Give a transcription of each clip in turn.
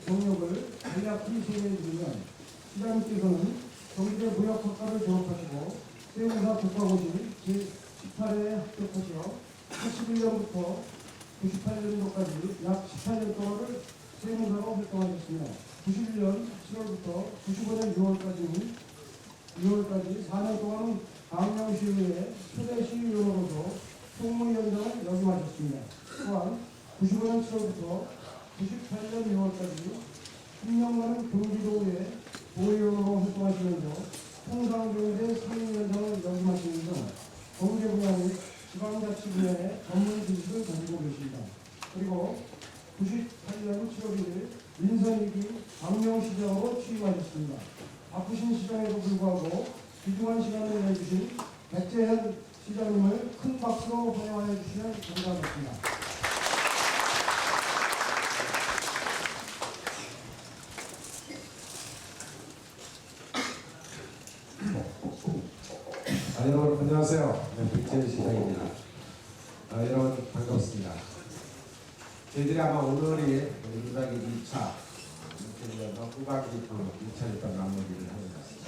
경력을 간략히 소개해드리면 시장님께서는 경기대 무역학과를 졸업하시고 세무사 국가고시 제18회에 합격하시어 81년부터 98년도까지 약 18년 동안을 세무사로 활동하셨습니다. 91년 7월부터 95년 6월까지 4년 동안은 광명시의회 초대시의원으로서 총무위원장을 역임하셨습니다. 또한 95년 7월부터 98년 6월까지 10년간은 경기도의 도의원으로 활동하시면서 통상경제 상임위원장을 역임하시면서 경제 분야 및 지방자치 분야의 전문 지식을 가지고 계십니다. 그리고 98년 7월 1일 민선이기 광명시장으로 취임하셨습니다. 바쁘신 시장에도 불구하고 귀중한 시간을 내주신 백재현 시장님을 큰 박수로 환영해 주시면 감사하겠습니다. 여러분 안녕하세요. 백재현 시장입니다. 여러분 반갑습니다. 저희들이 아마 오늘이 1박 2차 2000년 후반기 2차 일단 마무리를 하는 것 같습니다.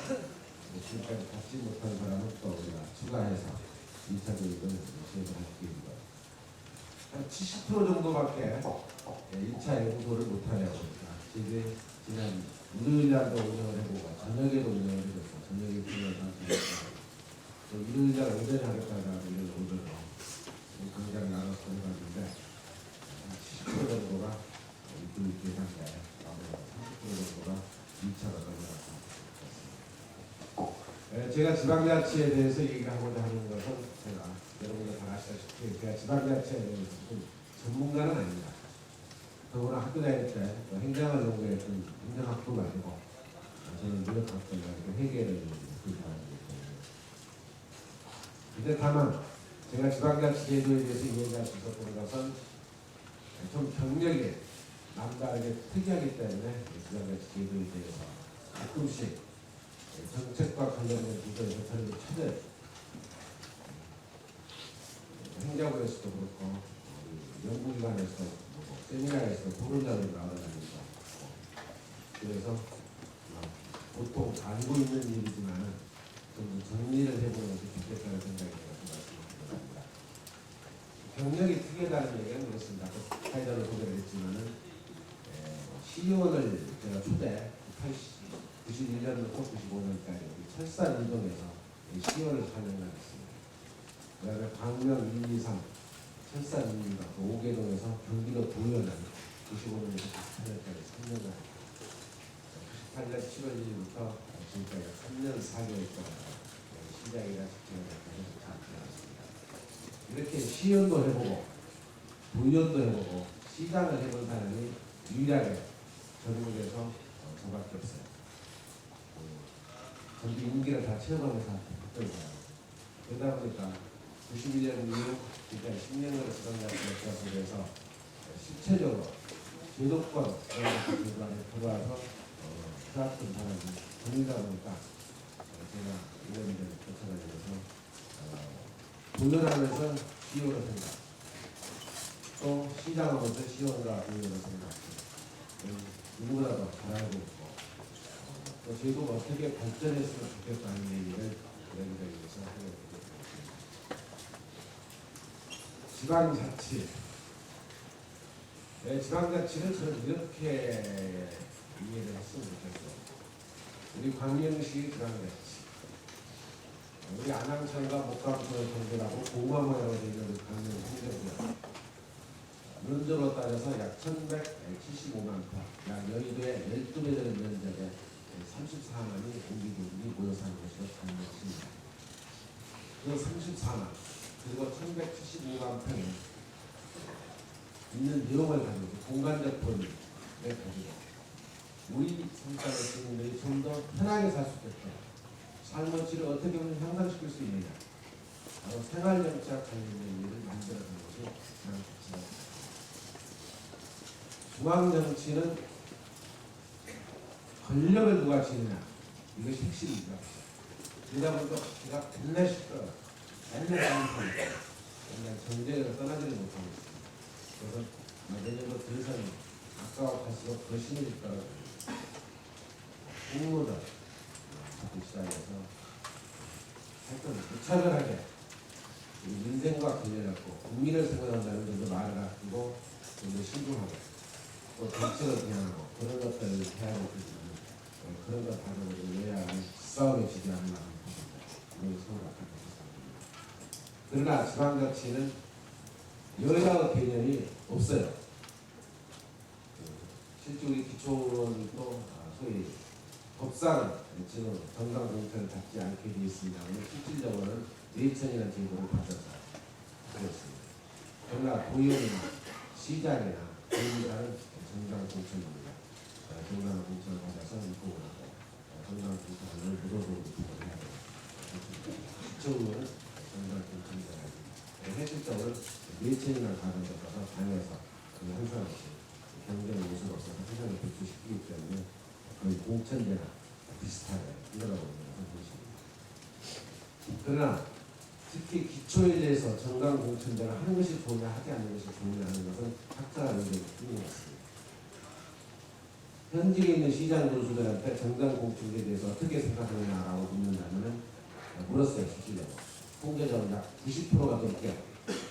지금까지 갖지 못한 사람은 또 우리가 추가해서 2차 교육을 시행할 기회입니다. 한 70% 정도밖에 1차 연구소를 못하려고 합니다. 저희들이 지난 일요일날도 운영을 해보고 저녁에도 운영을 해줬고 저녁에 운영을 하고 또 일요일날 오전에 하겠다라고 이런 오전으로 강좌를 나눠서 해봤는데 70% 정도가 일주일 계산에 30% 정도가 2차가 넘어갔습니다. 제가 지방자치에 대해서 얘기하고자 하는 것은 제가 여러분들 다 아시다시피 제가 지방자치에 대해서 전문가는 아닙니다. 더구나 학교 다닐 때 행정을 연구했던 행정학부가 아니고 저는 무역학부가 회계를 공부하는 근데 다만 제가 지방자치 제도에 대해서 이해할 수 있었던 것은 좀 경력이 남다르게 특이하기 때문에 지방자치 제도에 대해서 가끔씩 정책과 관련된 부분에서 저는 찾아요. 행정부에서도 그렇고 연구기관에서도 그렇고 세미나에서 토론자로 나와다니고 그래서 보통 알고 있는 일이지만 좀 정리를 해보는 것이 좋겠다는 생각이 들었습니다. 경력이 특이하다는 얘기는 그렇습니다. 사회자로 소개를 했지만은 시의원을 제가 초대 91년부터 95년까지 철산 운동에서 시의원을 4년간 했습니다. 그 다음에 광명 1, 2, 3 철산 운동 5개동에서 경기도 도의원을 95년에서 98년까지 3년간 98년 7월 1일부터 지금까지 3년 4개월 동안 시장이나 직장을 해봤습니다. 이렇게 시의원도 해보고 도의원도 해보고 시장을 해본 사람이 유일하게 전국에서 저밖에 없어요. 전부 임기를 다 채워가면서 했던 거예요. 그러다 보니까 91년 이후 지금까지 10년을 지방자치 역사 속에서 실체적으로 제도권 제도안에 들어와서 해왔던 사람이 전이다 보니까 제가 이런저런 쫓아다니면서 도전하면서 시의원을 생각 또 시장하면서 시의원과 도의원을 생각 누구보다도 잘 알고 있고 또 제도가 어떻게 발전했으면 좋겠다는 얘기를 여기저기서 하게 되겠습니다. 지방자치 지방자치는 저는 이렇게 이해를 했으면 좋겠어요. 우리 광명시 지방자치 우리 안양천과 목감천을 경계하고 고구마모양으로 되어 있는 광명 행정구역 면적으로 따져서 약 1175만 평, 약 여의도의 12배 되는 면적에 34만이 공기교육이 모여 사는 곳으로 광명시입니다. 그 34만 그리고 1175만 평에 있는 내용을 가지고 공간적 범위를 가지고 우리 성장의 주민들이 좀 더 편하게 살 수 있게끔 삶의 질을 어떻게 보면 향상시킬 수 있느냐 바로 생활정치와 관련된 일을 만들어낸 것이 중앙정치입니다. 중앙정치는 권력을 누가 지느냐 이것이 핵심입니다. 그러다 보니까 제가 맨날 시끄러워요. 맨날 싸움합니다. 맨날 정쟁을 떠나지를 못하고 있습니다. 그래서 내년도 대선 아까와 갈수록 더 심해졌더라고요. 공무원 시장에서 하여튼 무차별하게 민생과 관련해서 국민을 생각한다는 점도 말을 아끼고 좀더 신중하고 또 정책을 비난하고 그런 것들을 해야 할 것이지 그런 것 하고 왜야 싸움에 지지 않나 이런 생각을 갖고 있습니다. 그러나 지방자치는 여야의 개념이 없어요. 실제 우리 기초론도 소위 법상 지금 정당 공천을 받지 않게 되어 있습니다만 실질적으로는 내천이라는 제도를 받아서 그렇습니다. 그러나 도의원이나 시장이나 대의사는 정당 공천입니다. 정당 공천을 받아서 입국을 하고 정당 공천을 무도적으로 입국을 해야 돼요. 기초의원은 정당 공천이 아니고 현실적으로 내천이나 가는 데 가서 당에서 항상 경쟁의 요소로서 항상 배출시키기 때문에 거의 공천제나 비슷하게 이러다 보는 것입니다. 그러나 특히 기초에 대해서 정당 공천제를 하는 것이 좋으냐 하지 않는 것이 좋으냐 하는 것은 각자의 의견이 틀린 것 같습니다. 현직에 있는 시장 교수들한테 정당 공천제에 대해서 어떻게 생각하느냐라고 묻는다면 물었어요. 실질적으로 통계적으로 약 90%가 넘게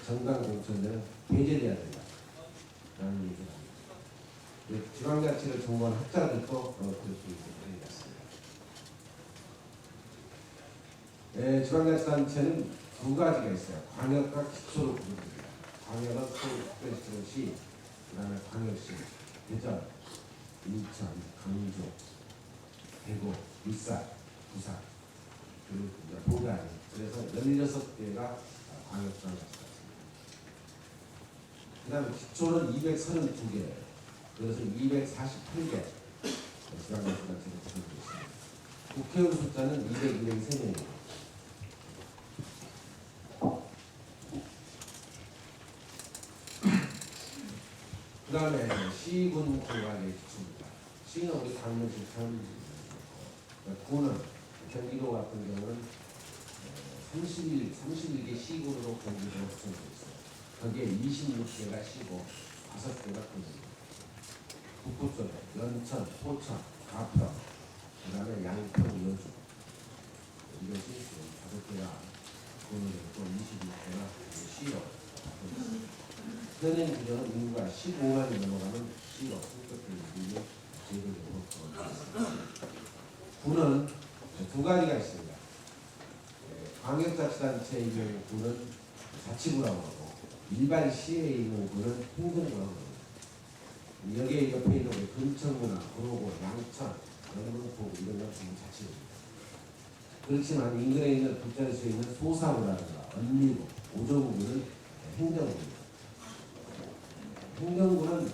정당 공천제는 배제돼야 된다 라는 얘기를 합니다. 지방자치를 전공한 학자들도 그럴 수 있는 것같습니다. 지방자치단체는 두 가지가 있어요. 광역과 기초로 구분됩니다. 광역은 서울특별시청시, 그 다음에 광역시, 대전, 인천, 강주, 대구, 일산, 부산, 그리고 보단, 그래서 16개가 광역지방자치가 있습니다. 그 다음에 기초는 232개예요. 그래서 248개 지방자치단체를 구성하고 있습니다. 국회의원 숫자는 223명입니다. 그 다음에 시군 공간의 기초입니다. 시는 우리 강릉시청, 구는 경기도 같은 경우는 31개 시군으로 경기도가 구성되어 있어요. 거기에 26개가 시고 5개가 군입니다. 북부 쪽에 연천, 포천, 가평, 그 다음에 양평, 여주 이것이 5개가 군으로 있고 26개가 시로 현행 기준은 인구가 15만이 넘어가면 시로 승격되는 제도적으로 있습니다. 군은 두 가지가 있습니다. 광역자치단체에 있는 군은 자치구라고 하고 일반 시에 있는 군은 행정구라고 합니다. 여기에 옆에 있는 금천구나 구로구, 양천, 영등포구 이런 건 전부 자치구입니다. 그렇지만 인근에 있는 부천시에 있는 소사구라든가 언미구, 오정구는 행정구입니다. 행정구는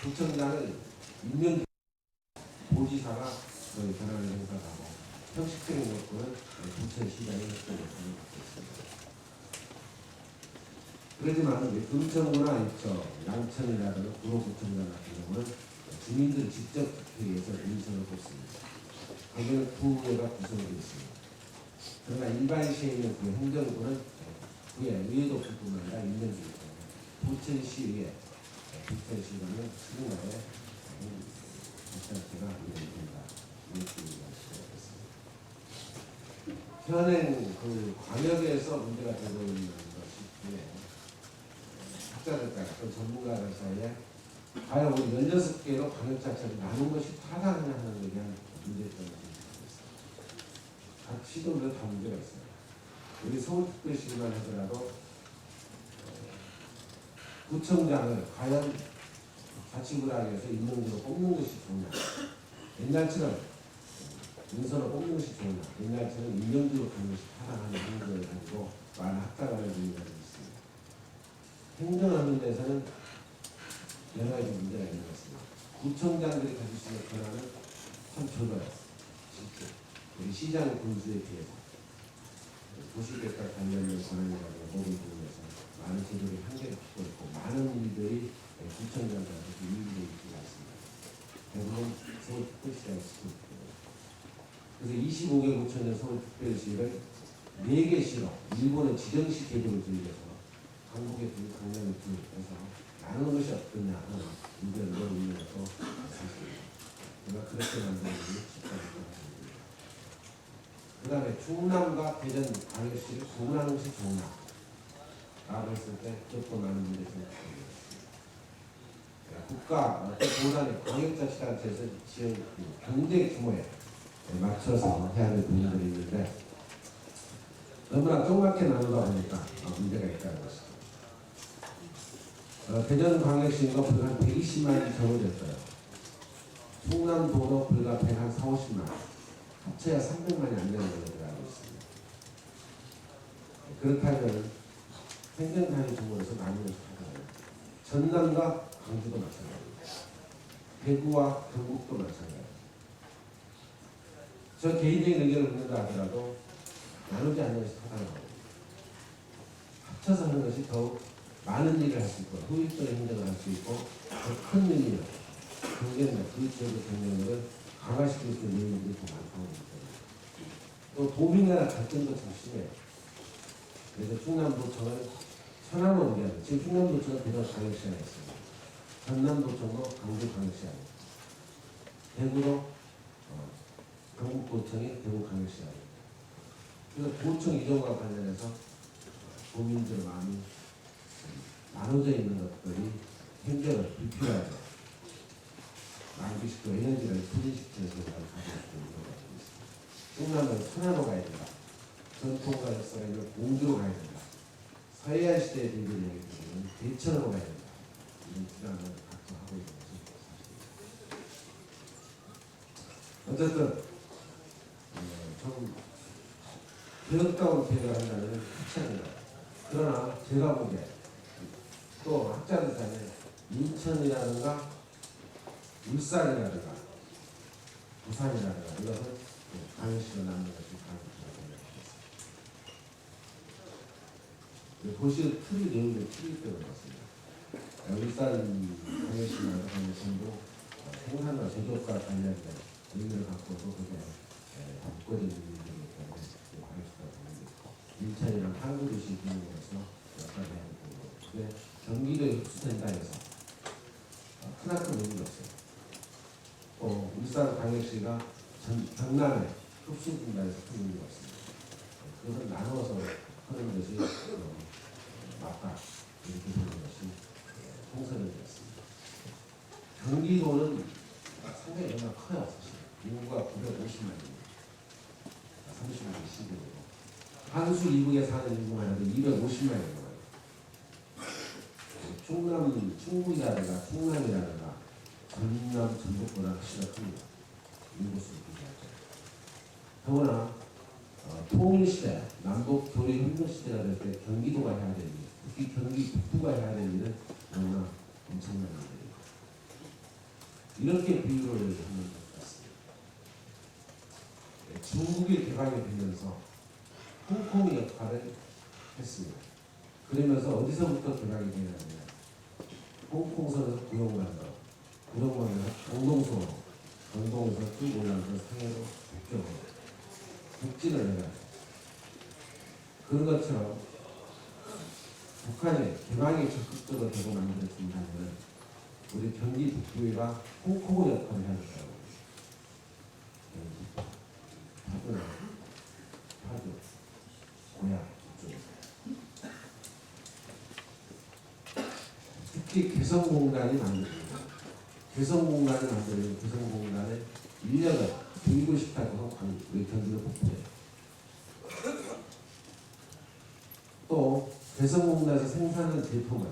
구청장을 임명 보지사가 권한을 행사하고 형식적인 요건은 부천시장이 협조를 받고 있습니다. 그렇지만 금천구나 양천이라든가 구로구청장 같은 경우는 주민들을 직접 투표해서 인선을 뽑습니다. 거기는 구회가 구성되어 있습니다. 그러나 일반 시에 있는 그 행정구는 구에 의회도 뿐만 아니라 임명도 있고 부천시의회, 부천시장은 수능날에 자치단체가 임명된다. 이렇게 얘기하시겠습니다. 현행 그 광역에서 문제가 되고 있는 것이 학자들과 또 전문가들 사이에 과연 우리 16개로 광역자치를 나눈 것이 타당하냐 하는 것에 대한 문제점이 있습니다. 각 시도마다 다 문제가 있어요. 우리 서울특별시만 하더라도 구청장을 과연 자치구라에서 임명제로 뽑는 것이 좋냐, 옛날처럼 인선을 뽑는 것이 좋냐, 옛날처럼 임명제로 가는 것이 타당하냐 하는 것을 가지고 많은 학자간의 논의가 있습니다. 행정하는 데서는 여러 가지 문제가 있는 것 같습니다. 구청장들이 가질 수 있는 권한은 참 적어요. 실제 우리 시장 군수에 비해서 도시개발 관련된 권한이라든가 모든 부분에서 많은 제도의 한계를 갖고 있고 많은 일들이 구청장들한테 유리되어 있지가 않습니다. 대부분 서울특별시장에 쓰고 있거든요. 그래서 25개 구청장 서울특별시를 4개 시로 일본의 지정시 제도를 들여서 강북에 강남에 들여서 나누는 것이 어떠냐 하는 의견을 의견도 사실입니다. 제가 그렇게 만드는 게 쉽다고 생각합니다. 그 다음에 충남과 대전 광역시를 구분하는 것이 좋으냐 라고 했을 때 그것도 많은 문제가 생각합니다. 국가 보단의 광역자치단체에서 지은 경제 규모에 맞춰서 해야 될 부분들이 있는데 너무나 조그맣게 나누다 보니까 문제가 있다는 것이죠. 대전광역시가 불과 한 120만이 적어졌어요. 충남도도 불과 140만, 합쳐야 300만이 안 되는 걸로 알고 있습니다. 그렇다면 행정단위 정보에서 나누는 것이 전남과 강주도 마찬가지입니다. 대구와 경북도 마찬가지입니다. 저 개인적인 의견을 묻는다 하더라도 나누지 않는 것이 타당하고 합쳐서 하는 것이 더욱 많은 일을 할 수 있고 효율적인 행정을 할 수 있고 더 큰 의미로 경쟁력, 그 지역의 경쟁력을 강화시킬 수 있는 의미들이 더 많다고 봅니다. 또 도민간의 갈등도 참 심해요. 그래서 충남도청은 천안원기하고 지금 충남도청은 대전광역시가 있습니다. 전남도청도 강주광역시가 있습니다. 대구도 경북도청이 대구광역시가 있습니다. 그래서 도청 이전과 관련해서 도민들 마음이 나눠져 있는 것들이 행정을 불필요하게 낭비시키고 에너지를 소진시키는 생각을 가지고 있는 것 같습니다. 충남은 천안으로 가야 된다. 전통과 역사가 있는 공주로 가야 된다. 서해안 시대의 대비를 얘기하는 대천으로 가야 된다. 이런 주장을 갖고 하고 있는 것이 사실입니다. 어쨌든 좀 개혁다운 계획을 한다면 하찮은다. 그러나 제가 보기에 또 학자들 간에 인천이라든가 울산이라든가 부산이라든가 이것은 광역시로 남는 것이 광역시라고 생각합니다. 도시의 틀이 내용이 틀리기 때문에 그렇습니다. 울산 광역시나 전부 생산과 제조업과 관련된 의미를 갖고도 그게 바꿔진 의미이기 때문에 광역시라고 합니다. 인천이랑 항구도시 기능으로서 역할을 해야 되고 근데 경기도에 흡수된다 해서 크나큰 의미가 없어요. 또 울산 광역시가 경남에 흡수된다 해서 큰 의미가 없습니다. 그것을 나누어서 하는 것이 맞다 이렇게 보는 것이 통설이 되었습니다. 경기도는 상당히 얼마나 커요. 사실 인구가 950만입니다. 30만 시대로 한수 이북에 사는 인구만 해도 250만입니다. 충남, 충북이라든가 충남이라든가 전남, 전북보다 훨씬 더 큽니다. 인구수를 비교하죠. 더구나 통일시대, 남북 교류 협력시대가 될 때 경기도가 해야 될 일, 특히 경기 북부가 해야 될 일은 너무나 엄청난 일입니다. 이렇게 비유를 하는 것 같습니다. 중국이 개방이 되면서 홍콩의 역할을 했습니다. 그러면서 어디서부터 개방이 되냐면 홍콩선에서 구룡만도, 구룡만에서 강동선으로, 강동에서 쭉 올라가서 상해로 북쪽으로 북진을 해가지고 그런 것처럼 북한의 개방이 적극적으로 되고 만들어진다면 우리 경기 북부가 홍콩의 역할을 해야 된다고 파주나 파주, 고향 이쪽에서 특히 개성공단이 만들어집니다. 개성공단이 만들어진 개성공단의 인력을 들고 싶다고 하는 우리 경기도 북부에 또 개성공단에서 생산하는 제품을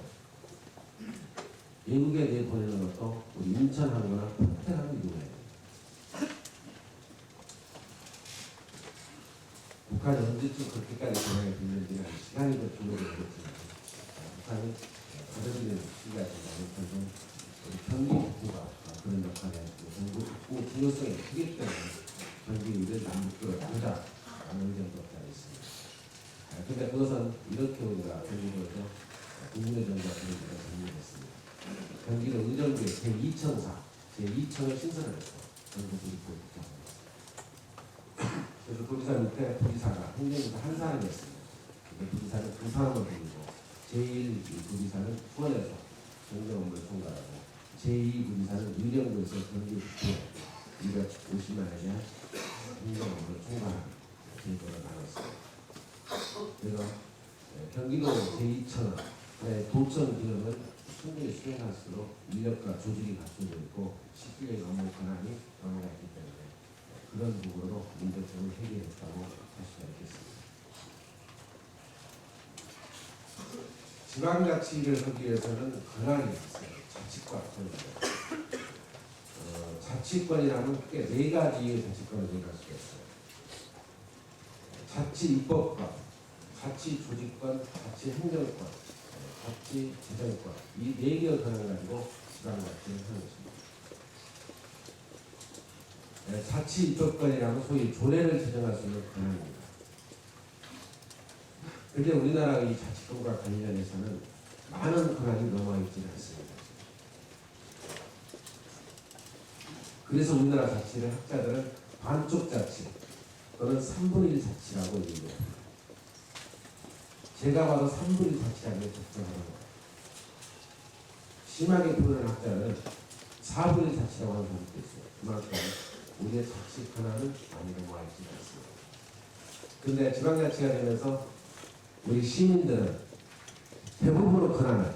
외국에 내보내는 것도 우리 인천항구나 평택항을 이용해요. 북한이 언제쯤 그렇게까지 개방이 됐는지는 시간이 더 줄어들겠지만 북한이 받아들이는 시기가 되면 우리 경기 북부가 그런 역할을 했고 경기 북부 중요성이 크기 때문에 경기를 남북으로 나누자라는 의견도 없지 있습니다. 그런데 그것은 이렇게 우리가 경기도에서 국민의 정부가 경기가 정리됐습니다. 경기도 의정부의 제2청사, 제2청을 신설을 했고 전국구를 부탁합니다. 그래서 도지사 밑에 도지사가 행정부에서 한 사람이었습니다. 부지사는 부산으로 돌리고 제1 도지사는 수원에서 행정업무를 총괄하고 제2부지사는 의령구에서 경기북부에 250만 원이나 행정업무를 총괄하는 제도로 나눴습니다. 그래서 경기도 제2천원 도청 기능을 충분히 수행할수록 인력과 조직이 갖춰져 있고 실질적인 업무 권한이 넘어가 있기 때문에 그런 부분으로 문제점을 해결했다고 할 수가 있겠습니다. 지방자치를 하기 위해서는 권한이 있어요. 자치권 권입니다. 자치권이라면 크게 네 가지의 자치권을 얘기할 수가 있어요. 자치입법권, 자치조직권, 자치행정권, 자치재정권 이 네 개의 권한을 가지고 지방자치를 하는 것입니다. 자치입법권이라면 소위 조례를 제정할 수 있는 권한입니다. 그런데 우리나라 이 자치권과 관련해서는 많은 권한이 넘어있지는 않습니다. 그래서 우리나라 자치를 학자들은 반쪽 자치 또는 3분의 1 자치라고 얘기합니다. 제가 봐도 3분의 1 자치라는 게 적절하는 거예요. 심하게 표현하는 학자는 4분의 1 자치라고 하는 사람도 있어요. 그만큼 우리의 자치 권한은 많이 넘어와 있지 않습니다. 그런데 지방자치가 되면서 우리 시민들은 대부분의 권한을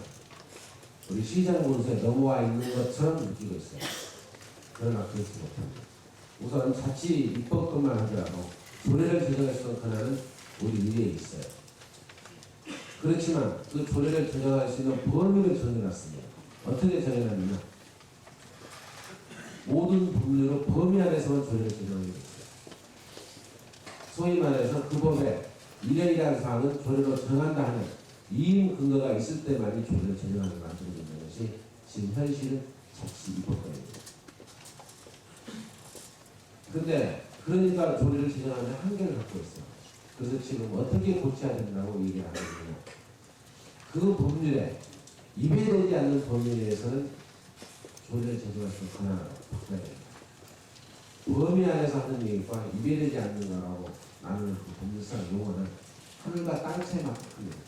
우리 시장 본부에 넘어와 있는 것처럼 느끼고 있어요. 그러나 그렇지 못합니다. 우선 자치 입법권만 하더라도 조례를 제정할 수 있는 권한은 우리 위에 있어요. 그렇지만 그 조례를 제정할 수 있는 범위를 정해놨습니다. 어떻게 정해놨느냐? 모든 법률로 범위 안에서만 조례를 제정하게 됐어요. 소위 말해서 그 법에 이러이러한 사항은 조례로 정한다 하는 이임 근거가 있을 때만이 조례를 제정하는 만들어져 있는 것이 지금 현실은 자치 입법권입니다. 근데 그러니까 조례를 제정하는 한계를 갖고 있어요. 그래서 지금 어떻게 고쳐야 된다고 얘기를 하는 거냐. 그 법률에 위배되지 않는 범위 내에서는 조례를 제정할 수 있는 권한을 바꿔야 됩니다. 범위 안에서 하는 얘기가 위배되지 않는 거라고 나누는 그 법률상 용어는 하늘과 땅 차이만큼 큽니다.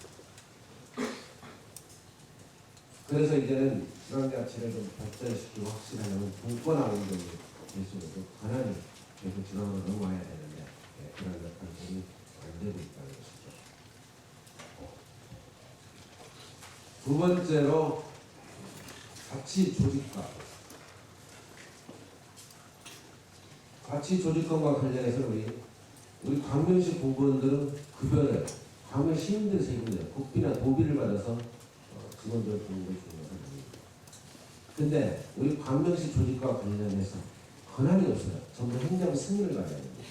그래서 이제는 지방자치를 좀 발전시키고 확실하려면 분권화 운동이 될수록 권한이 계속 지방으로 넘어와야 되는데 그런 역할들이 안 되고 있다는 것이죠. 두 번째로 자치 조직과 자치 조직권과 관련해서 우리 광명시 공무원들은 급여를 광명 시민들 세금을 국비나 도비를 받아서 직원들 공무원 주는 것은 아닙니다. 근데 우리 광명시 조직과 관련해서 권한이 없어요. 전부 행정 승인을 받아야 됩니다.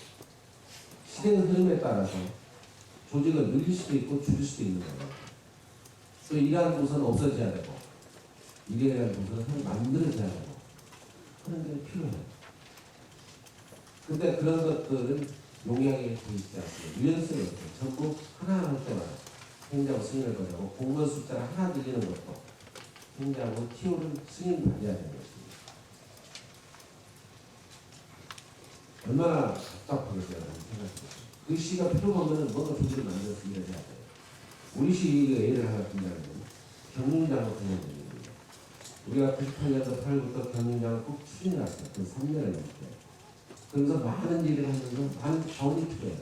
시대의 흐름에 따라서 조직을 늘릴 수도 있고 줄일 수도 있는 거예요. 또 이러한 부서는 없어져야 되고 이러한 부서는 만들어져야 되고 그런 게 필요해요. 근데 그런 것들은 용량이 보이지 않습니다. 유연성이 없어요. 전부 하나하나 할 때마다 행정 승인을 거냐고 공무원 숫자를 하나 늘리는 것도 행정하고 키우는 승인 받아야 되는 것입니다. 얼마나 답답하겠어요. 그 시가 필요가 없으면 뭔가 조직을 만들어서 일을 해야 돼요. 우리 시가 예를 하나 든다는 건 경륜장을 그냥 됩니다. 우리가 98년도 8월부터 경륜장을 꼭 추진해왔어요. 그 3년을 넘게. 그래서 많은 일을 하면서 많은 자원이 필요해요.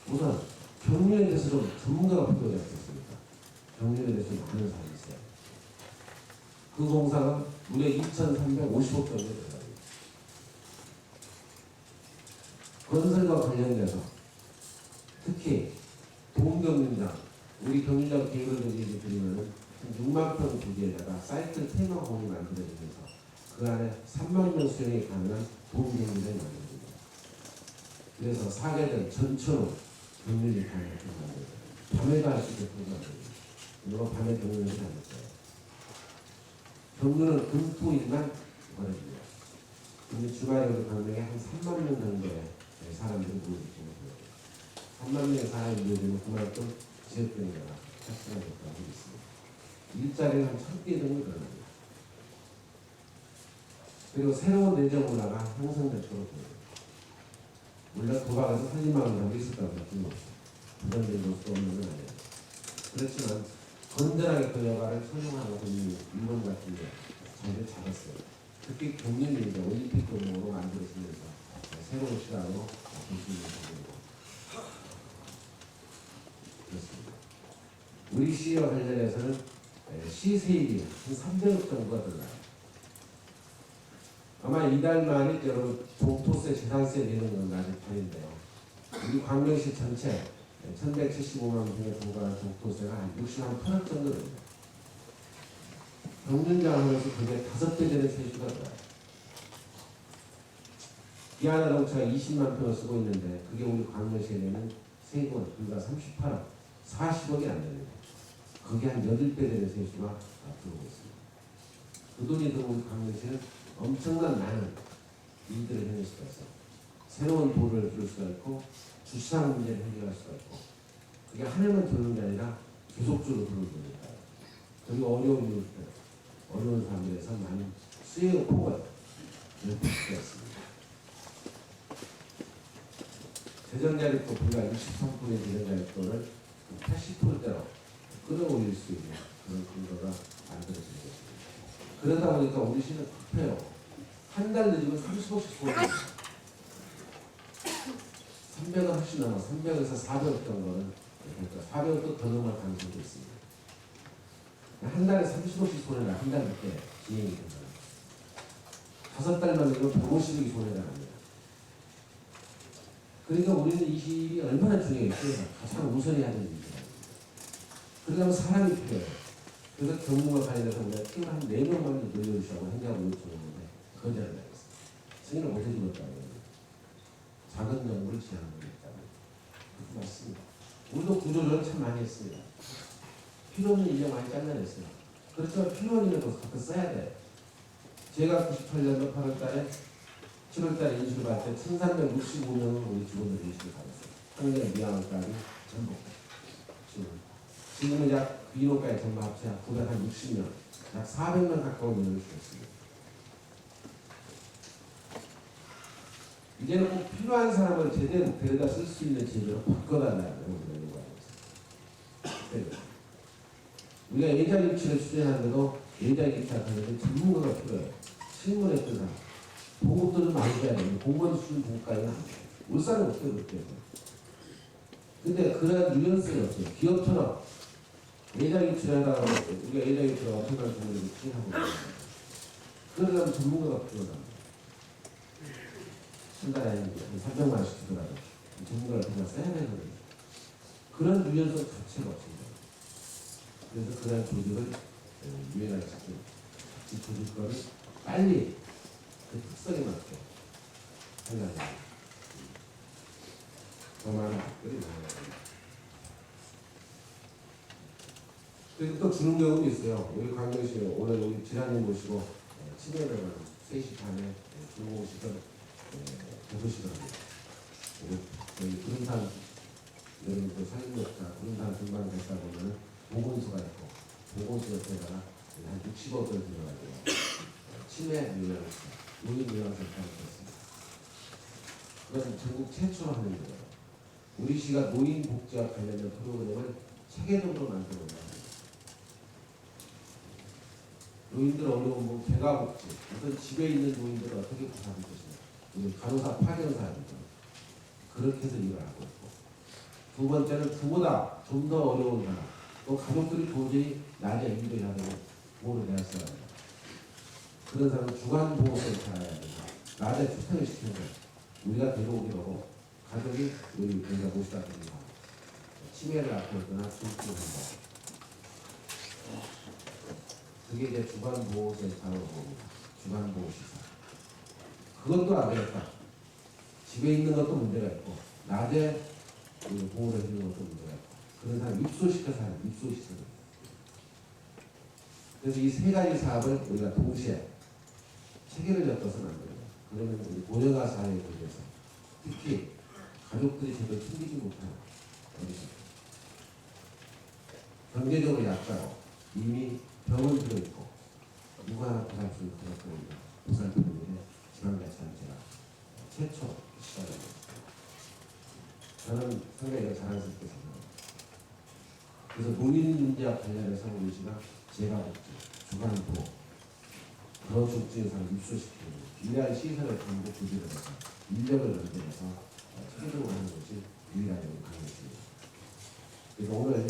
우선 경륜에 대해서 좀 전문가가 필요하지 않겠습니까? 경륜에 대해서 많은 사람이 있어요. 그 공사가 무려 2,350억 정도 들어갑니다. 건설과 관련돼서 특히 동경륜장, 우리 경륜장 계획을 얘기 드리면은 6만 평 부지에다가 사이클 테마홈이 만들어지면서 그 안에 3만 명 수용이 가능한 동경륜장이 만들어집니다. 그래서 사계절 전처럼 경륜이 가능하게 만들어요. 밤에도 할 수 있게끔 만들어요. 이거 밤에 경륜을 안 했어요. 경륜은 금토일만 벌어집니다. 근데 주말에 우리 강릉에 한 3만 명 정도의 사람들이 모여있는 거예요. 3만 명의 사람이 모여있는 그만큼 지역경제가 활성화됐다고 하고 있습니다. 일자리는 한 1,000개 정도 늘어납니다. 그리고 새로운 내정 문화가 형성될 거로 보여요. 물론 도박에서 살림마을 하고 있었다고 느끼는 것이죠. 부정적인 모습도 없는 건 아니에요. 그렇지만 건전하게 그 여가를 소용하고 있는 일본 같은 데 자리를 잡았어요. 특히 경륜이 이제 올림픽 운동으로 만들어지면서 새로운 시각으로 볼 수 있는 부분이고 그렇습니다. 우리 시와 관련해서는 시세일이 한 300억 정도가 들어가요. 아마 이달 말에 여러분 종토세, 재산세 내는 건 아직 편인데요. 우리 광명시 전체 1175만 중에 부과한 종토세가 한 68억 정도 됩니다. 경륜장을 하면서 그게 5배 되는 세수가 들어요. 기아자동차가 20만 평을 쓰고 있는데 그게 우리 광명시에 내는 세금 불과 38억, 40억이 안 됩니다. 그게 한 8배 되는 세수가 들어오고 있습니다. 그 돈이 들어온 광명시는 엄청난 많은 일들을 해낼 수가 있어요. 새로운 도를 줄 수가 있고 주차장 문제를 해결할 수가 있고 그게 한 해만 들어오는 게 아니라 계속적으로 들어오는 거니까요. 그리고 어려운 이웃들, 어려운 사람들에서 많은 수혜의 폭을 넓힐 수가 있습니다. 재정자립도 불과 63%의 재정자립도를 80%대로 끌어올릴 수 있는 그런 근거가 만들어지는 것입니다. 그러다 보니까 우리 시는 급해요. 한 달 늦으면 30억씩 쏘아요. 300원 훨씬 넘어 300에서 400억 정도는 그러니까 400억도 더 넘을 가능성도 있습니다. 한 달에 30억씩 손해라. 한 달 늦게 진행이 된다. 5달만 되면 150억이 손해가 납니다. 그러니까 우리는 이 시일이 얼마나 중요했어요. 가장 우선해야 되는 일이다. 그러려면 사람이 필요해요. 그래서 경무와 관련해서 우리가 팀을 한 4명만 늘려주시라고 행정부 요청했는데 거절을 하겠습니다. 승인을 못 해주겠다고. 작은 연구를 제한하고 있다고. 그렇게 맞습니다. 우리도 구조조정 참 많이 했습니다. 필요 없는 인력 많이 잘라냈어요. 그렇지만 필요 없는 인력도 가끔 써야 돼요. 제가 98년도 8월 달에 7월 달에 인수를 받을 때 1365명은 우리 직원들이 인수를 받았어요. 한국의 미양까지 전부. 지금은 약 비노까지 전부 합쳐 약 960명, 약 400명 가까운 인력을 줄였습니다. 이제는 꼭 필요한 사람을 제대로 데려다 쓸 수 있는 제도로 바꿔달라는 그런 요구하고 있습니다. 우리가 예자입치를 추진하는데도 예자입치와 관련된 전문가가 필요해요. 신문했던 사람. 보급도 좀 많이 줘야 됩니다. 공무원 수준 보급까지는 울산은 없어요, 그렇게. 근데 그런 뉘앙스가 없어요. 기업처럼 예자입치를 하다가 우리가 예자입치가 엄청난 돈을 추진하고 있습니다. 그러려면 전문가가 필요하다. 한 달에 한 300만 원씩 주더라도 전문가를 그냥 써야 되거든요. 그런 뉘앙스 자체가 없습니다. 그래서 그런 조직을 유연하게 찾고 이 조직 거를 빨리 그 특성에 맞게 하려고 더 많은 학교들이 나와야 됩니다. 그리고 또 주는 경우도 있어요. 우리 강경시 오늘 우리 지라님 모시고 친애를 3시 반에 중공식을 보시더라고요. 저희 구름산 여러분들 사진력자 구름산 등반 됐다 보면 보건소가 있고 보건소 옆에다가 한 60억을 들어가지고 치매 요양센터, 노인 요양센터를 했습니다. 그것은 전국 최초로 하는 거예요. 우리 시가 노인 복지와 관련된 프로그램을 체계적으로 만들어 놓은 겁니다. 노인들 어려운 분 개가 복지, 어떤 집에 있는 노인들을 어떻게 보살필 것인가. 우리 간호사 파견사입니다. 그렇게 해서 일을 하고 있고. 두 번째는 그보다 좀 더 어려운 사람, 또 가족들이 도저히 낮에 일을 해야 되고 돈을 내야 써야 합니다. 그런 사람은 주간보호센터에 해야 낮에 출퇴근 시키는 거예요. 우리가 데려오기로 하고 가족이 우리 저희가 모시다 드립니다. 치매를 앓고 있거나 중증을 한다. 그게 이제 주간보호센터로 봅니다. 주간보호시설. 그것도 안 되겠다. 집에 있는 것도 문제가 있고 낮에 보호를 해주는 것도 문제가 있고 그런 사람 입소시켜서 하는 입소시설입니다. 그래서 이 3가지 사업을 우리가 동시에 체계를 엮어서는 안 됩니다. 그러면 우리 고령화 사회에 대해서 특히 가족들이 제대로 챙기지 못하는 경제적으로 약자고 이미 병원 들어있고 누구 하나 보살 수 있는 가족들입니다. 보살피는 지방자치단체가 최초 시작합니다. 저는 상당히 자랑스럽게 생각합니다. 그래서 노인 문제 문제와 관련해서 우리 시가 재가복지, 주간보, 거주증상을 입소시키는 이러한 시설을 전부 구비를 해서 인력을 연결해서 체계적으로 하는 것이 유일한 강의입니다. 그래서 오늘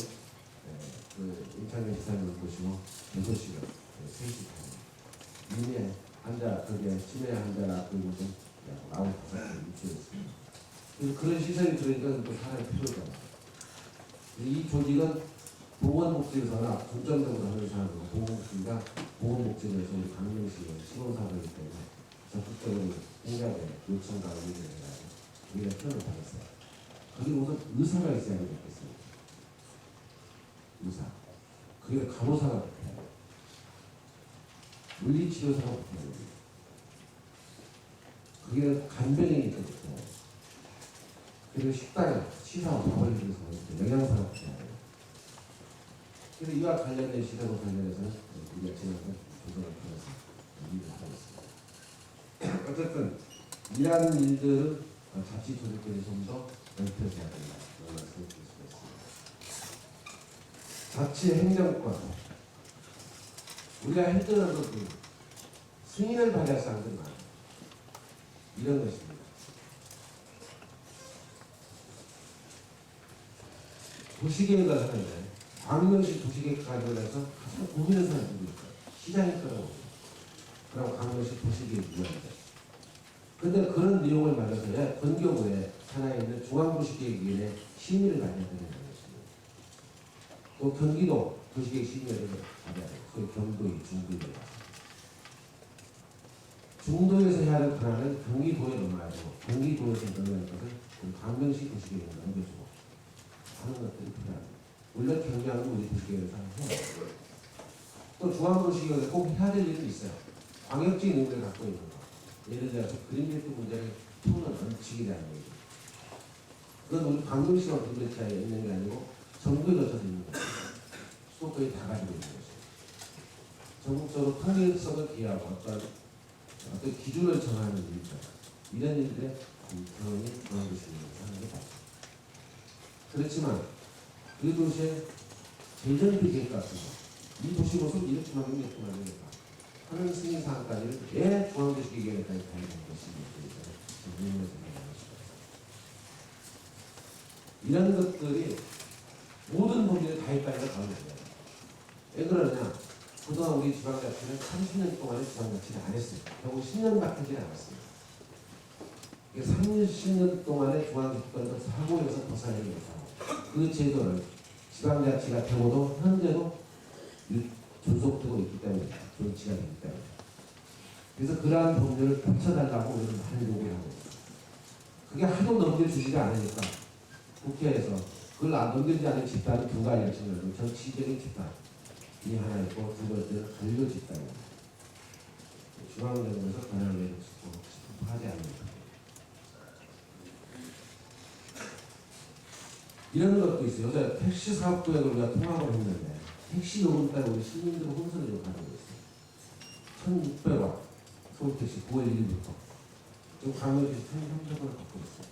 그 임창현 지사님을 보시고 6시간 3시 반 이내 환자, 거기에 치매 환자가 그리고 좀 95명 입소했습니다. 그래서 그런 시설이 들어오니까 또 사람이 필요하다. 이 조직은 보건복지에서나 중점적으로 하는 사람으로 보건복지가 보건복지에서 우리 강릉시의 시범사업이기 때문에 적극적으로 생각에 요청과 의견을 해가지고 우리가 표현을 받았어요. 거기 우선 의사가 있어야 되겠습니다. 의사. 그게 간호사가 붙어야 돼요. 물리치료사가 붙어야 돼요. 그게 간병인이 붙어야 돼요. 그리고 식당에 시사와 밥을 해주는 사람이 영양사가 붙어야 돼요. 그래서 이와 관련된 시설과 관련해서는 우리가 지난번 조정을 통해서 일을 하고 있습니다. 어쨌든 이러한 일들을 자치 조직들이 좀 더 넓혀져야 된다. 그런 말씀을 드릴 수가 있습니다. 자치 행정권. 우리가 힘들어하는 그 승인을 받아야 할 사람들이 많아요. 이런 것입니다. 도시계획을 하는데 광명시 도시계획 관련해서 가장 고민하는 사람이 누구일까요? 시장일 거라고. 그럼 광명시 도시계획 위원회. 그런데 그런 내용을 말해서 건교구에 하나에 있는 중앙도시계획위원회 심의를 받아야 되는 것입니다. 또 경기도 도시계획 심의를 받아야 돼요. 그 경도의 중도에 중도에서 해야 할 권한은 경기도에 넘어야 되고 경기도에서 넘어야 할 것은 광명시 도시계획에 넘겨주고 하는 것들이 필요합니다. 물론 경량은 우리 도시계획에서 해야 돼요. 또 중앙도시계획에 꼭 해야 될 일이 있어요. 광역적인 의미를 갖고 있는 거. 예를 들어서 그린벨트 문제를 푸는 원칙이라는 얘기죠. 그건 우리 광명시와 그린벨트에 있는 게 아니고 전국에 걸쳐서 있는 거예요. 수도권이 다 가지고 있는 것이죠. 전국적으로 통일성을 기하고 어떤 기준을 정하는 일이죠. 이런 일들의 경험이 중앙도시계획에서 하는 게 맞죠. 그렇지만 그 도시의 재정비 계획 같은 거, 이 도시 모습 이렇게 만들면 이렇게 만들겠다 하는 승인 사항까지는 왜 중앙도시계획에까지 가야 되는 것인지 의문을 생각하는 것입니다. 이런 것들이 모든 범위에 다 있다니까 가는 거예요. 왜 그러느냐? 그동안 우리 지방자치는 30년 동안에 지방자치를 안 했어요. 결국 10년밖에 하지 않았습니다. 30년 동안에 중앙집권에서 사고에서 벗어나지 못하고 그 제도를 지방자치가 되고도 현재도 존속되고 있기 때문에 존치가 되기 때문에 그래서 그러한 법률을 펼쳐달라고 우리는 많이 요구를 하고 있습니다. 그게 하도 넘겨주지가 않으니까 국회에서 그걸 안 넘겨주지 않은 집단은 두 가지를 지금 정치적인 집단 이 하나 있고 두 번째는 관료 집단입니다. 중앙정부에서 권한을 내리고 하지 않습니다. 이런 것도 있어요. 어제 택시 사업구역을 우리가 통합을 했는데 택시 요금 때문에 우리 시민들은 혼선을 좀 가지고 있어요. 1,600원 서울택시 9월 1일부터 지금 광역시 1,300원을 받고 있어요.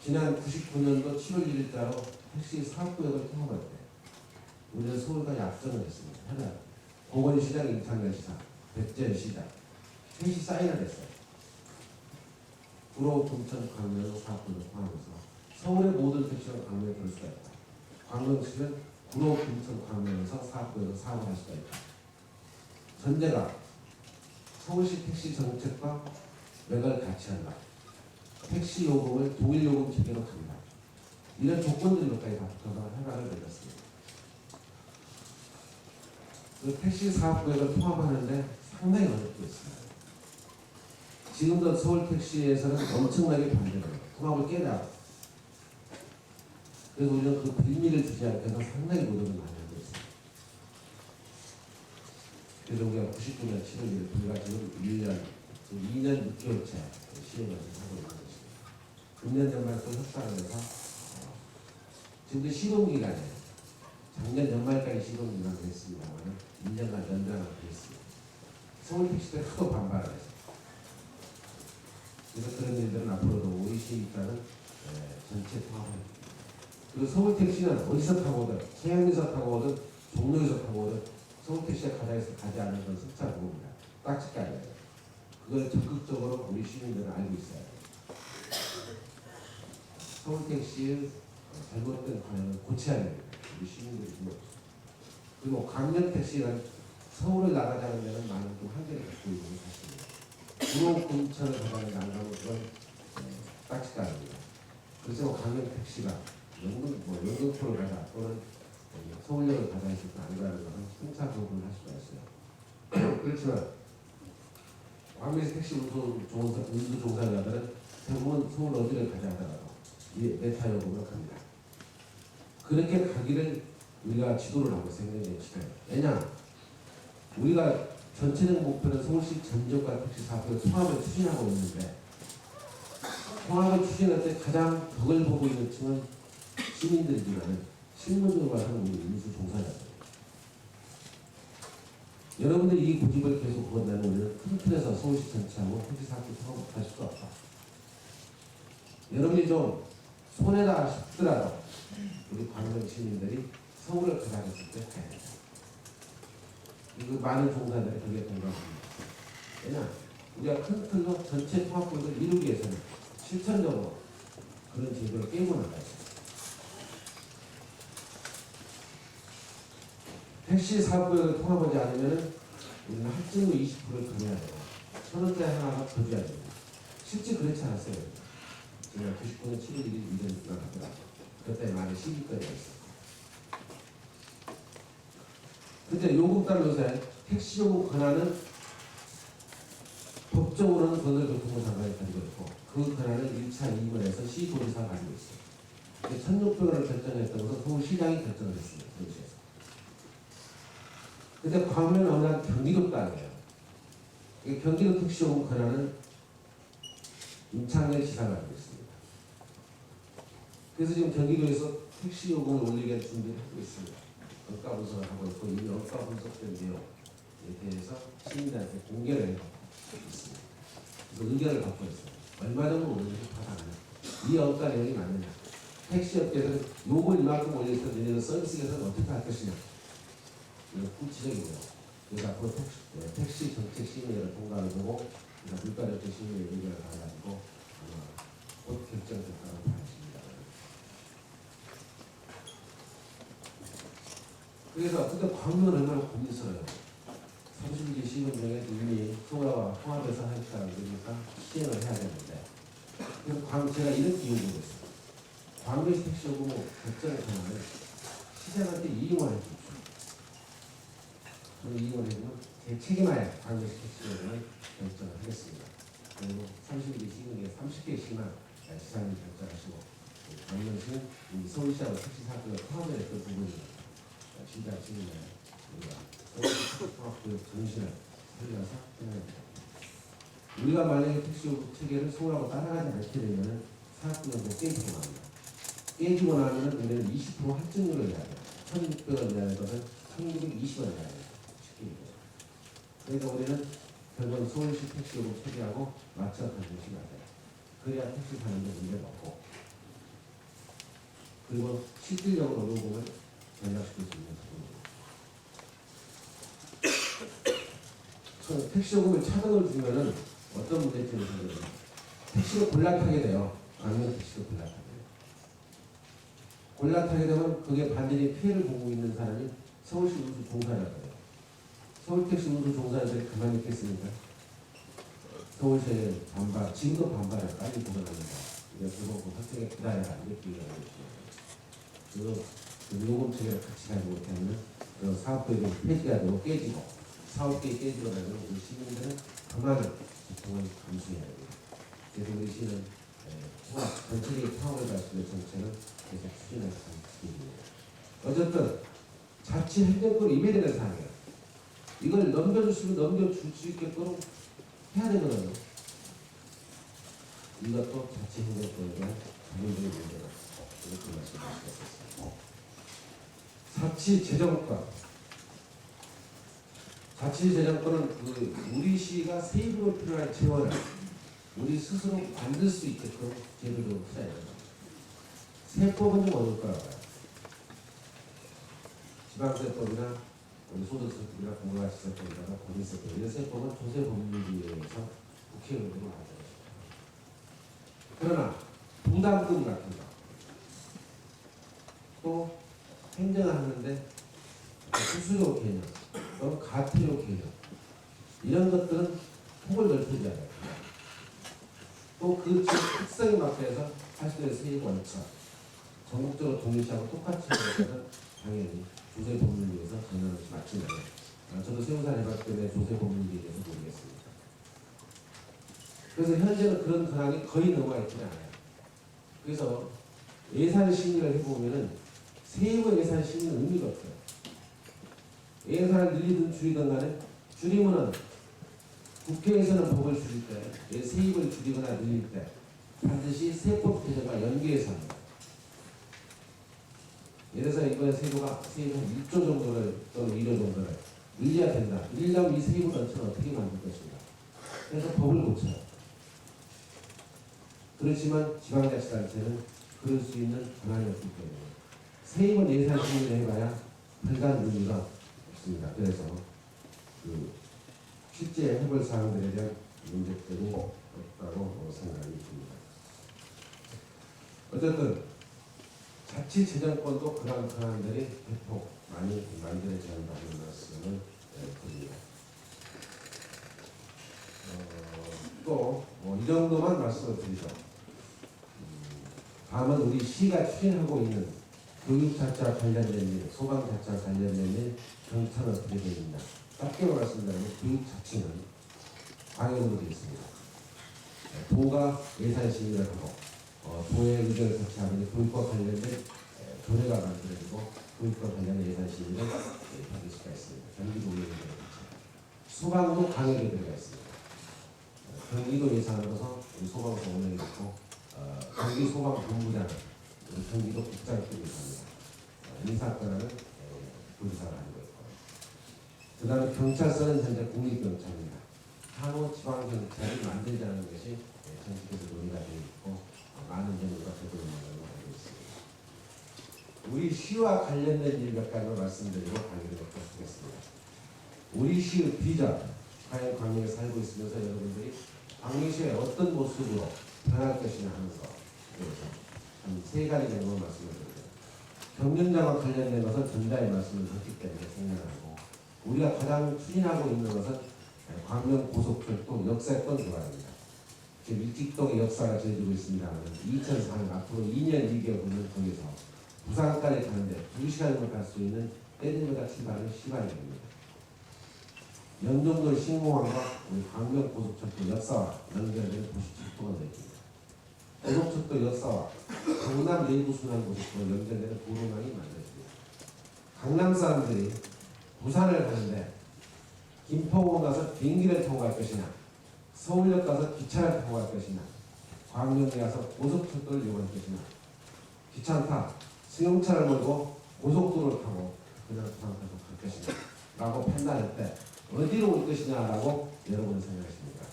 지난 99년도 7월 1일자로 택시 사업구역을 통합할 때 우리는 서울까지 앞선을 했습니다. 하나 공원시장, 임창현시장, 백제시장 셋이 사인을 했어요. 구로, 금천, 광명 사업구역을 통하면서 서울의 모든 택시가 광명에 들 수가 있다. 광명시는 구로, 금천, 광명에서 사업구역을 사업을 할 수가 있다. 전제가 서울시 택시 정책과 맥을 같이 한다. 택시 요금을 동일 요금 체계로 간다. 이런 조건들이 몇 가지 다 붙어서 허가를 내렸습니다. 그 택시 사업구역을 통합하는데 상당히 어렵게 있습니다. 지금도 서울 택시에서는 엄청나게 반대해요. 통합을 깨라. 그래서 우리는 그 빌미를 주지 않기 위해서 상당히 노력을 많이 하고 있습니다. 그래서 우리가 99년 7월 1일 불과 지금 1년, 지금 2년 6개월째 시행을 하고 있는 것입니다. 금년 연말 또 협상을 해서 지금도 시범기간이에요. 작년 연말까지 시범기간을 했습니다만 1년간 연장을 했습니다. 서울택시도 크게 반발을 했습니다. 그래서 그런 일들은 앞으로도 우리 시민단은 전체 통합을 그리고 서울택시는 어디서 타고 오든, 서양에서 타고 오든, 종로에서 타고 오든 서울택시가 가장에서 가지 않는 건 승차 보호입니다. 딱지까지. 그걸 적극적으로 우리 시민들은 알고 있어야 돼요. 서울택시의 잘못된 방향을 고쳐야 됩니다. 우리 시민들이 그리고 강변택시는 서울을 나가자는 데는 많은 또 한계를 갖고 있는 사실입니다. 구로 근처를 가자는 난감은 그건 딱지까지입니다. 그래서 강변택시가 영등포를 가자 또는 서울역을 가자 했을 때 안 가는 것은 승차 거부를 할 수가 있어요. 그렇지만 광주에서 택시 운수 종사자들은 대부분 서울 어디를 가자 하더라도 메타 요금을 갑니다. 그렇게 가기를 우리가 지도를 하고 있어요. 행정적 지도를. 왜냐? 우리가 전체적 목표는 서울시 전적과 택시 사업을 통합을 추진하고 있는데 통합을 추진할 때 가장 덕을 보고 있는 층은 시민들이지만 실무적으로 봐서는 우리 운수 종사자들. 여러분들이 이 고집을 계속 부었다면 우리는 큰 틀에서 서울시 전체하고 택시 사업을 통합할 수가 없다. 여러분이 좀 손해다 싶더라도 우리 광명 시민들이 서울을 가자했을 때 가야 된다. 그 많은 종사들이 그게 동감합니다. 왜냐? 우리가 큰 틀로 전체 통합구역을 이루기 위해서는 실천적으로 그런 제도를 깨고 나가야 돼요. 택시 사업구역을 통합하지 않으면 우리는 할증료 20%를 더 내야 돼요. 1,000원대 하나가 더 줘야 됩니다. 실제 그렇지 않았어요. 제가 99년 7월 1일 이전에 나가더라고요. 그때 많은 시기거리가 있었어요. 근데 요금 따른 요새 택시 요금 권한은 법적으로는 건설교통부 장관이 가지고 있고 그 권한을 1차 2번에서 시도지사가 가지고 있어요. 1,600원을 결정했던 것은 서울시장이 결정을 했습니다. 서울시에서. 근데 광명은 어느 날 경기도 땅이에요. 경기도 택시 요금 권한은 임창열 지사가 가지고 있습니다. 그래서 지금 경기도에서 택시 요금을 올리게 할 준비를 하고 있습니다. 원가 분석을 하고 있고 이미 원가 분석된 내용에 대해서 시민들한테 공개를 하고 있습니다. 그래서 의견을 받고 있어요. 얼마 정도 올리는지 파악하는 이 원가 내용이 맞느냐. 택시업계에서는 요걸 이만큼 올려서 내년에 서비스에서는 어떻게 할 것이냐. 이건 구체적이고요. 그래서 앞으로 택시 정책 심의를 통과를 보고 물가 정책 심의의 의견을 가가지고 곧 결정될 거라고 봐야겠습니다. 그래서 근데 광명은 얼마나 고민스러워요. 30개 시군 중에 이미 서울과 통합해서 하니까 그러니까 시행을 해야 되는데 그래서 제가 이렇게 요구했어요. 광명시 택시 요금 결정을 하면 시장한테 이용을 해주십시오. 저는 이용을 해주면 제 책임하에 광명시 택시 요금을 결정을 하겠습니다. 그리고 30개 시군 중에 30개씩만 시장님 결정하시고 광명시는 서울시하고 택시 사업을 통합을 했던 부분입니다. 진짜 지금 우리가 통합교육 정신을 살려서 해야 됩니다. 우리가 만약에 택시 체계를 서울하고 따라가지 않게 되면 사업구역도 깨지고 납니다. 깨지고 나면 우리는 20% 할증료를 내야 돼요. 1,600원 내야 될 것을 1,920원 내야 돼요. 쉽게 얘기해요. 그러니까 우리는 결국 서울시 택시요금 체계하고 맞춰서 정신이 안 돼요. 그래야 택시 사는 데 문제가 없고 그리고 실질적으로 요금을 전략시킬 수 있는 부분입니다. 택시 요금에 차등을 주면은 어떤 문제점이 생겨요? 택시를 골라타게 돼요. 아니면 택시를 골라타게 돼요. 골라타게 되면 그게 반드시 피해를 보고 있는 사람이 서울시 운수 종사자들이에요. 서울택시 운수 종사자들이 가만히 있겠습니까? 서울시의 반발, 지금도 반발을 빨리 보관합니다. 이게 그거 확정에 기다려라 이렇게 얘기하고 있습니다. 그 요금 체계를 같이 가지 못하면 그 사업계획이 폐지가 되고 깨지고 사업계획이 깨지고 나면 우리 시민들은 그만한 고통을 감수해야 됩니다. 그래서 우리 시는 통합, 전체적인 통합을 가지고 정책을 계속 추진해서 가는 길입니다. 어쨌든 자치 행정권이 임해되는 사항이에요. 이걸 넘겨주시면 넘겨줄 수 있게끔 해야 되거든요. 이것도 자치 행정권에 대한 기본적인 문제다. 이렇게 말씀드리겠습니다. 자치재정권. 자치재정권은 우리 시가 세입으로 필요한 재원을 우리 스스로 만들 수 있게끔 제도를 써야 됩니다. 세법은 좀 어려울 거라고 봐요. 지방세법이나 우리 소득세법이나 공가가치세법이나 법인세법 이런 세법은 조세법률위에서 국회의원들이 하죠. 그러나 분담금 같은 거, 또 행정을 하는데 수수료 개념, 또 가태료 개념 이런 것들은 폭을 넓히지 않아요. 또 그 특성에 맞춰서 사실의 세액 원칙 전국적으로 동일시하고 똑같이 하는 것은 당연히 조세법률위에서 장난없이 맞춘다면 저도 세무사를 해봤기 때문에 조세법률위에 대해서 모르겠습니다. 그래서 현재는 그런 근황이 거의 넘어가 있지는 않아요. 그래서 예산 심의를 해보면은 세부 예산 심의는 의미가 없어요. 예산을 늘리든 줄이든 간에 줄이면은 국회에서는 법을 줄일 때, 세입을 줄이거나 늘릴 때 반드시 세법 개정과 연계해서 합니다. 예를 들어서 이번에 세부가 세입 한 1조 정도를 또는 1조 정도를 늘려야 된다. 늘리려면 이 세부 전체는 어떻게 만들 것인가. 그래서 법을 고쳐요. 그렇지만 지방자치단체는 그럴 수 있는 권한이 없기 때문에 세입은 예산 심의를 해봐야 별다른 의미가 없습니다. 그래서 실제 해볼 사항들에 대한 문제점이 없다고 생각이 듭니다. 어쨌든 자치재정권도 그러한 권한들이 대폭 많이 만들어져야 한다는 말씀을 드립니다. 또 이 정도만 말씀을 드리죠. 다음은 우리 시가 추진하고 있는 교육자치와 관련된 일, 소방자치와 관련된 일, 경찰은 어떻게 되어 있나. 짧게 말씀드리면 교육자치는 방역으로 되어 있습니다. 도가 예산심의를 하고 도의 의견을 같이하면 교육과 관련된 조례가 만들어지고 교육과 관련된 예산심의를 받을 수가 있습니다. 경기도 의견을 소방도 강역에 들어가 있습니다. 경기도 예산으로서 소방서 운영이 있고 경기 소방본부장, 경기도 국장급이 있습니다. 인사권은 도지사가 하고 있고, 그 다음에 경찰서는 현재 국립경찰입니다. 향후 지방경찰이 만들자는 것이 정치에서 논의가 되어 있고 많은 정부가 되고 있는 걸로 알고 있습니다. 우리 시와 관련된 일 몇 가지만 말씀드리고 강의를 먹도록 하겠습니다. 우리 시의 비전, 과연 광명에 살고 있으면서 여러분들이 광명시의 어떤 모습으로 변할 것이냐 하면서 한 세 가지 정도 말씀을 드립니다. 경영자와 관련된 것은 전자의 말씀을 드렸기 때문에 생략하고, 우리가 가장 추진하고 있는 것은 광명 고속철도 역사권 개발입니다. 지금 일직동의 역사가 지어지고 있습니다만 2004년 앞으로 2년 2개월 후는 거기서 부산까지 가는데 2시간을 갈 수 있는 때리면가 출발하는 시간입니다. 연동도 신공항과 우리 광명 고속철도 역사와 연결되는 도시철도가 되어있습니다. 고속철도 역사와 강남 내부순환 고속도로 연결되는 도로망이 만들어집니다. 강남 사람들이 부산을 가는데 김포공항 가서 비행기를 타고 갈 것이냐, 서울역 가서 기차를 타고 갈 것이냐, 광명에 가서 고속철도를 이용할 것이냐, 기차타 승용차를 몰고 고속도로를 타고 그냥 부산 가서 갈 것이냐 라고 판단할 때 어디로 올 것이냐라고 여러분은 생각하십니까?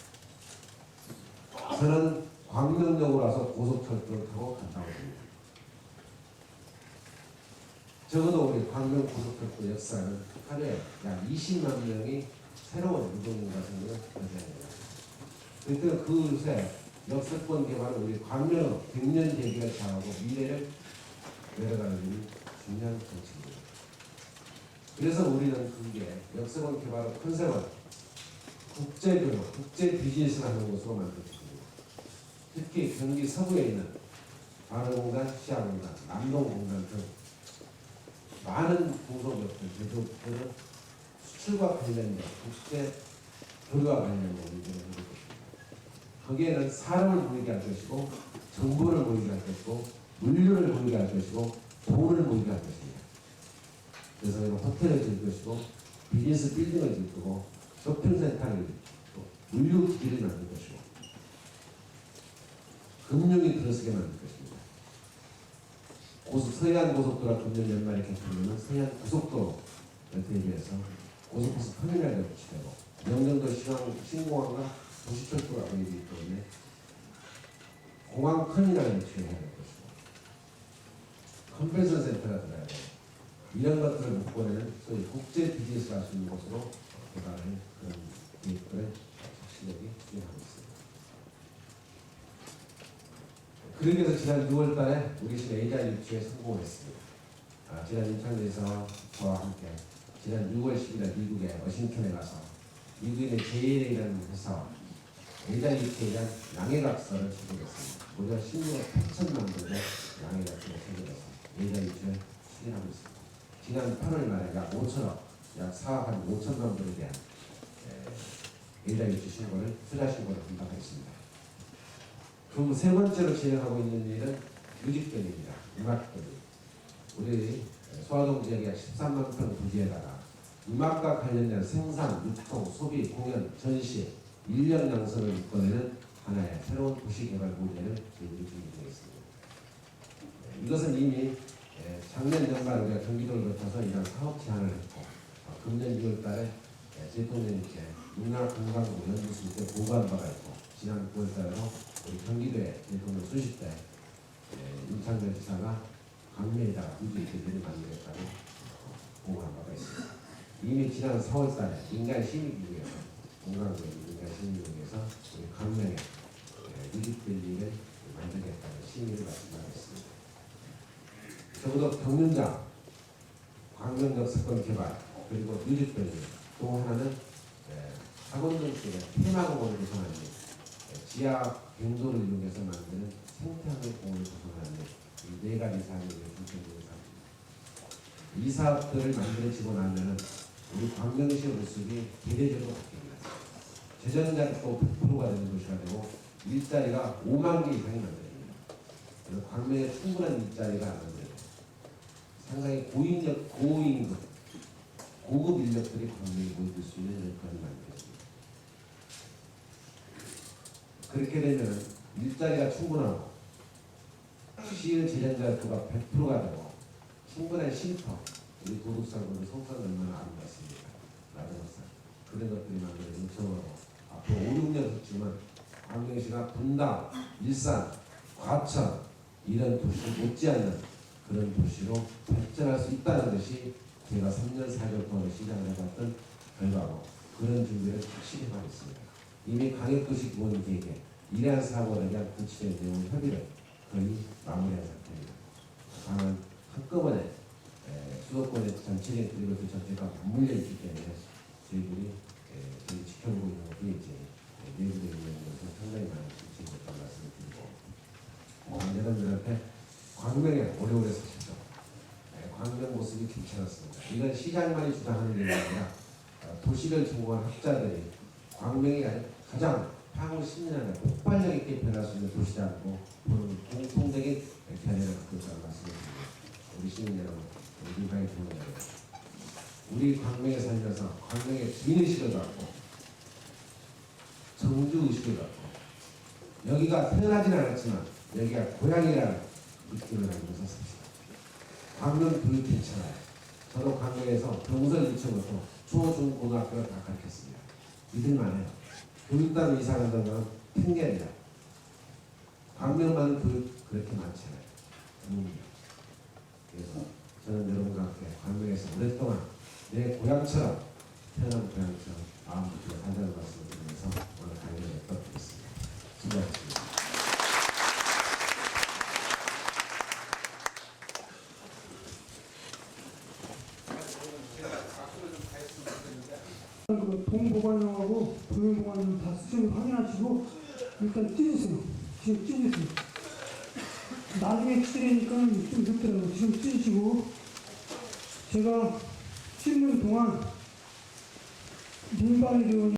저는 광명역으로 와서 고속철도를 타고 간다고 봅니다. 적어도 우리 광명 고속철도 역사는 하루에 약 20만 명이 새로운 유동인가 생기는 현장입니다. 그러니까 그새 역사권 개발은 우리 광명 100년 대기를 잘하고 미래를 내려가는 일이 중요한 정책입니다. 그래서 우리는 그게 역사권 개발의 컨셉은 국제교류, 국제 비즈니스를 하는 곳으로 만들었습니다. 특히 경기 서부에 있는 반원공단, 시아공단, 남동공단 등 많은 공소기업들, 제조업들은 수출과 관련된 국제 교류와 관련된 일들을 하고 있습니다. 거기에는 사람을 모이게 할 것이고, 정보를 모이게 할 것이고, 물류를 모이게 할 것이고, 돈을 모이게 할 것입니다. 그래서 호텔을 지을 것이고, 비즈니스 빌딩을 지을 거고, 쇼핑센터를 지을 것이고, 물류기기를 만들 것이고, 금융이 들어서게 만들 것입니다. 서해안 고속도로가 금년 연말에 개통되는 서해안 고속도로 대비해서 고속버스 터미널을 붙이되고, 영등도 신공항과 도시철도가 보이기 때문에 공항 터미널을 유치해야 될 것이고, 컨벤션 센터가 들어야 돼요. 이런 것들을 목표는 소위 국제 비즈니스를 할 수 있는 곳으로 개발하는 그런 기획들을 실력이 진행하고 있습니다. 그러기 위해서 지난 6월 달에 우리 시 A자 유치에 성공을 했습니다. 지난 인천에서 저와 함께 지난 6월 10일 미국의 워싱턴에 가서 미국의 JLA라는 회사와 A자 유치에 대한 양해각서를 체결했습니다. 무려 16억 8천만 불의 양해각서를 체결해서 A자 유치를 추진하고 있습니다. 지난 8월 말에 약 5천억, 약 4억 한 5천만 불에 대한 A자 유치 신고를, 투자 신고를 분담했습니다. 그 세 번째로 진행하고 있는 일은 뮤직밴드입니다. 음악밴드. 우리 소화동 지역의 13만 평 부지에다가 음악과 관련된 생산, 유통, 소비, 공연, 전시, 인력 양성을 이끌어내는 하나의 새로운 도시개발 모델을 저희들이 준비 중에 있습니다. 이것은 이미 작년 연말 우리가 경기도를 거쳐서 이런 사업 제안을 했고 금년 6월 달에 대통령님께 문화관광부 연구소에 보고한 바가 있고 지난 9월 달로 우리 경기도의 대통령 수십 대 임창정 지사가 강매에다가 뮤직밴드를 만들겠다고 보고한 바가 있습니다. 이미 지난 4월 달에 민간 심의기구에서 공강구의 민간 심의기구에서 우리 강명에 뮤직밴드를 만들겠다는 심의를 마친 바가 있습니다. 적어도 경륜장, 광명역 사건 개발, 그리고 뮤직밴드, 또 하나는 학원동 쪽에 테마공원을 구성하는 지하 갱도를 이용해서 만드는 생태학의 공원을 구성하는 이 네 가지 사업을 중점적으로 사업입니다. 이 사업들을 만들어지고 나면은 우리 광명시의 모습이 대대적으로 바뀝니다. 재정자가 또 100%가 되는 도시가 되고 일자리가 5만 개 이상이 만들어집니다. 그래서 광명에 충분한 일자리가 만들어집니다. 상당히 고임금, 고급 인력들이 광명에 모일 수 있는 여건이 만들어집니다. 그렇게 되면 일자리가 충분하고 시의 재정자유가 100%가 되고 충분한 쉼터, 우리 도둑상권의 성과가 얼마나 아름답습니까? 라면서 그런 것들이 만들어진 정으로 앞으로 5, 6년 후쯤은 광명시가 분당, 일산, 과천 이런 도시 못지않는 그런 도시로 발전할 수 있다는 것이 제가 3년 4개월 동안 시장을 해봤던 결과고 그런 준비를 확실히 하고 있습니다. 이미 강역도시 기본계획에 이러한 사고에 대한 구체적인 내용 협의를 거의 마무리한 상태입니다. 다만 한꺼번에 수도권의 전체적인 그리고 그 전체가 맞물려 있기 때문에 저희들이 저희 지켜보고 있는 것도 있지 내부에 있는 것은 상당히 많은 구체적인 말씀을 드리고 여러분들한테 광명에 오래오래 사시죠. 광명 모습이 괜찮았습니다. 이건 시장만이 주장하는 게 아니라 도시를 전공한 학자들이 광명이 가장 향후 10년 안에 폭발력 있게 변할 수 있는 도시지 않고 공통적인 견해를 갖고 있다는 말씀을 드립니다. 우리 시민 여러분, 우리 민간인 동료 여러분, 우리 광명에 살면서 광명의 주인의식을 갖고 정주의식을 갖고 여기가 태어나지는 않았지만 여기가 고향이라는 느낌을 가지고 삽시다. 광명 교육 괜찮아요. 저도 광명에서 병설 유치원부터 초, 중, 고등학교를 다 가르쳤습니다. 믿을만해요. 교육단 이사라는 건 핑계입니다. 광명만 교육 그렇게 많지 않아요. 그래서 저는 여러분과 함께 광명에서 오랫동안 내 고향처럼 태어난 고향처럼 마음부터 간다는 말씀을 드리면서 오늘 강의를 맺도록하겠습니다. 수고하셨습니다. 그 동보관용하고 동영보관용 다 수준을 확인하시고 일단 찢으세요. 지금 찢으세요. 나중에 찢으니까 좀 늦더라고요. 지금 찢으시고 제가 찢는 동안 민간의료원